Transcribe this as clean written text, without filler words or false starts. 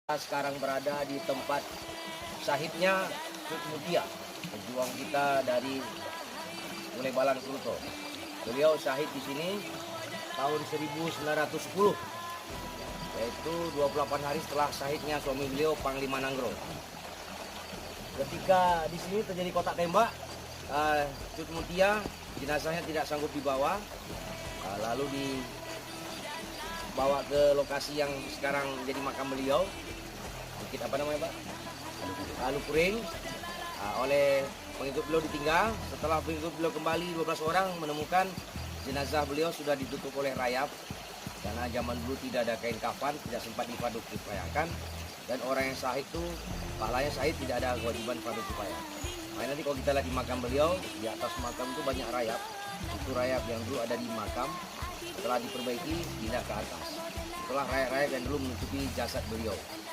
Kita sekarang berada di tempat syahidnya Cut Mutia, pejuang kita dari Balan Kruto. Beliau syahid di sini tahun 1910, yaitu 28 hari setelah syahidnya suami beliau Panglima Nanggro. Ketika di sini terjadi kotak tembak, Cut Mutia jenazahnya tidak sanggup dibawa, lalu dibawa ke lokasi yang sekarang jadi makam beliau. Bukit apa namanya, Pak? Alukuring. Oleh pengikut beliau ditinggal. Setelah pengikut beliau kembali 12 orang menemukan jenazah beliau sudah ditutup oleh rayap, karena zaman dulu tidak ada kain kafan, tidak sempat dipaduk kifayakan, dan orang yang syahid itu pahalanya syahid tidak ada kewajiban paduk kifayah. Nah, nanti kalau kita lihat di makam beliau, di atas makam itu banyak rayap. Itu rayap yang dulu ada di makam, setelah diperbaiki pindah ke atas. Itulah rayap-rayap yang dulu menutupi jasad beliau.